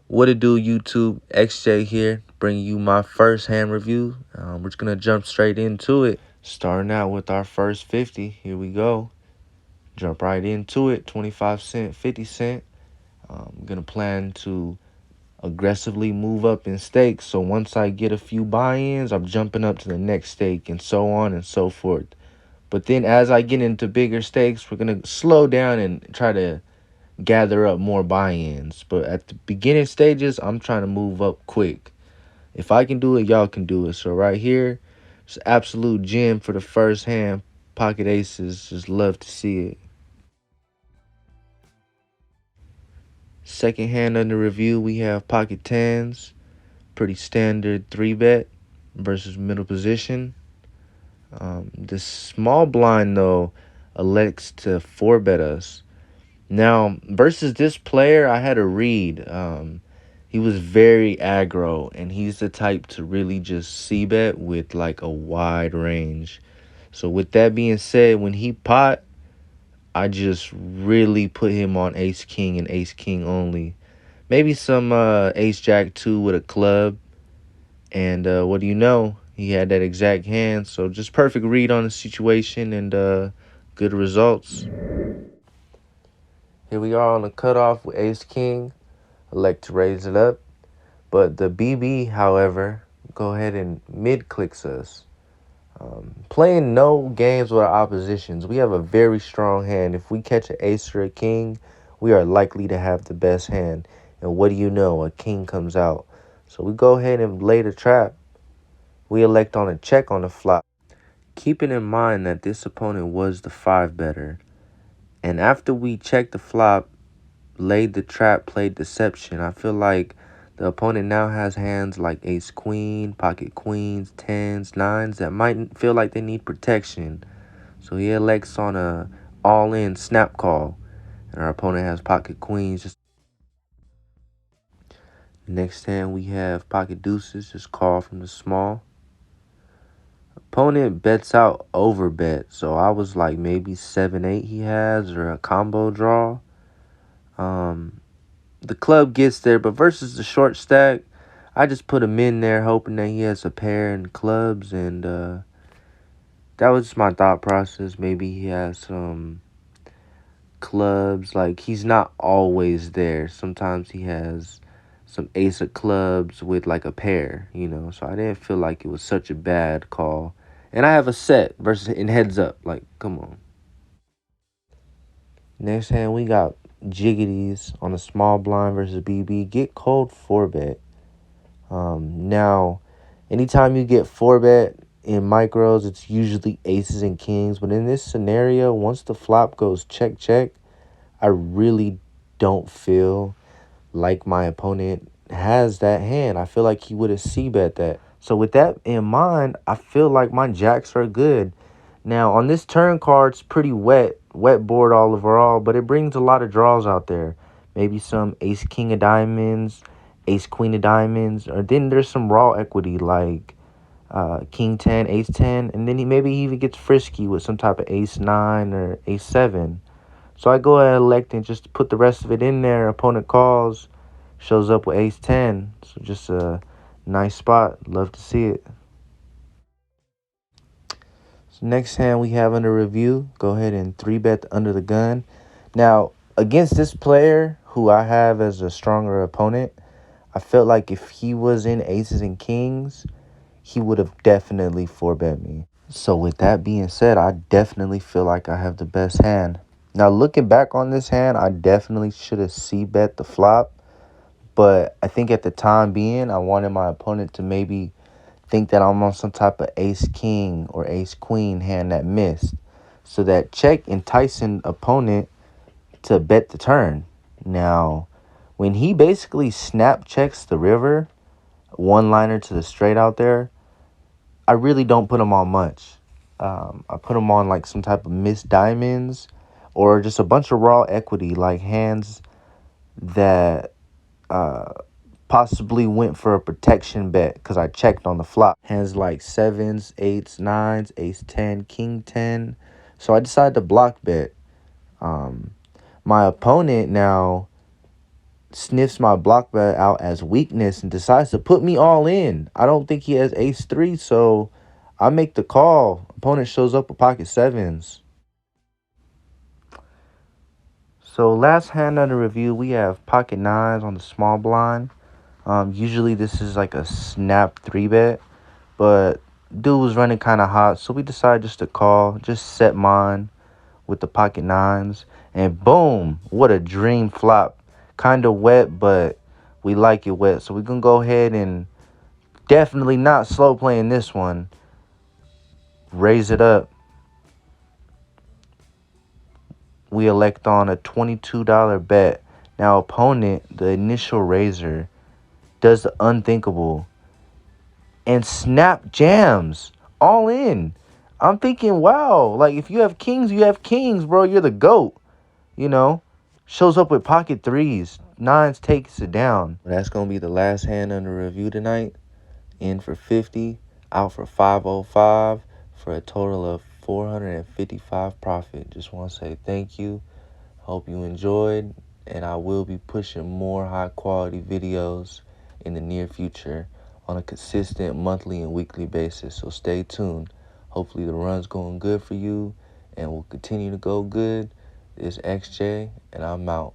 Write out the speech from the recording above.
What it do, YouTube? XJ here, bringing you my first hand review. We're just gonna jump straight into it. Starting out with our first 50. Here we go. Jump right into it. 25 cent, 50 cent. I'm gonna plan to aggressively move up in stakes. So once I get a few buy-ins, I'm jumping up to the next stake and so on and so forth. But then as I get into bigger stakes, we're gonna slow down and try to gather up more buy-ins. But at the beginning stages, I'm trying to move up quick. If I can do it, y'all can do it. So right here, it's absolute gem for the first hand. Pocket aces, just love to see it. Second hand under review, we have pocket tens. Pretty standard 3-bet versus middle position. The small blind, though, elects to 4-bet us. Now, versus this player, I had a read. He was very aggro, and he's the type to really just c-bet with like a wide range. So with that being said, when he pot, I just really put him on ace king and ace king only. Maybe some ace jack 2 with a club. And what do you know? He had that exact hand. So just perfect read on the situation and good results. Here we are on the cutoff with ace king. Elect to raise it up. But the BB, however, go ahead and mid-clicks us. Playing no games with our oppositions, we have a very strong hand. If we catch an ace or a king, we are likely to have the best hand. And what do you know? A king comes out. So we go ahead and lay the trap. We elect on a check on the flop. Keeping in mind that this opponent was the 5-better. And after we checked the flop, laid the trap, played deception, I feel like the opponent now has hands like ace queen, pocket queens, tens, nines that might feel like they need protection. So he elects on a all-in snap call, and our opponent has pocket queens. Next hand we have pocket deuces, just call from the small. Opponent bets out over bet, so I was like maybe 7-8 he has or a combo draw. The club gets there, but versus the short stack, I just put him in there hoping that he has a pair and clubs, and that was just my thought process. Maybe he has some clubs. Like, he's not always there. Sometimes he has some ace of clubs with like a pair, so I didn't feel like it was such a bad call. And I have a set versus in heads up. Like, come on. Next hand, we got jiggities on a small blind versus BB. Get cold 4-bet. Now, anytime you get 4-bet in micros, it's usually aces and kings. But in this scenario, once the flop goes check, check, I really don't feel like my opponent has that hand. I feel like he would have c-bet that. So with that in mind, I feel like my jacks are good. Now, on this turn card, it's pretty wet board all overall, but it brings a lot of draws out there. Maybe some ace king of diamonds, ace queen of diamonds, or then there's some raw equity like king 10, ace 10, and then maybe he even gets frisky with some type of ace 9 or ace 7. So I go ahead and elect and just put the rest of it in there. Opponent calls, shows up with ace 10. So just a nice spot. Love to see it. So next hand we have under review. Go ahead and 3-bet under the gun. Now, against this player who I have as a stronger opponent, I felt like if he was in aces and kings, he would have definitely 4-bet me. So with that being said, I definitely feel like I have the best hand. Now, looking back on this hand, I definitely should have c-bet the flop. But I think at the time being, I wanted my opponent to maybe think that I'm on some type of ace-king or ace-queen hand that missed. So that check enticing opponent to bet the turn. Now, when he basically snap checks the river, one-liner to the straight out there, I really don't put him on much. I put him on like some type of missed diamonds or just a bunch of raw equity, like hands that possibly went for a protection bet because I checked on the flop. Hands like sevens, eights, nines, ace 10, king 10. So I decided to block bet. My opponent now sniffs my block bet out as weakness and decides to put me all in. I don't think he has ace three, so I make the call. Opponent shows up with pocket sevens. So last hand under review, we have pocket nines on the small blind. Usually this is like a snap three bet, but dude was running kind of hot, so we decided just to call, just set mine with the pocket nines, and boom, what a dream flop. Kind of wet, but we like it wet, so we're gonna go ahead and definitely not slow playing this one. Raise it up. We elect on a $22 bet. Now opponent, the initial raiser, does the unthinkable and snap jams all in. I'm thinking, wow, like if you have kings, you have kings, bro. You're the GOAT, you know. Shows up with pocket threes. Nines takes it down. That's going to be the last hand under review tonight. In for 50, out for 505 for a total of 455 profit. Just want to say thank you. Hope you enjoyed, and I will be pushing more high quality videos in the near future on a consistent monthly and weekly basis. So stay tuned. Hopefully the run's going good for you and will continue to go good. It's XJ, and I'm out.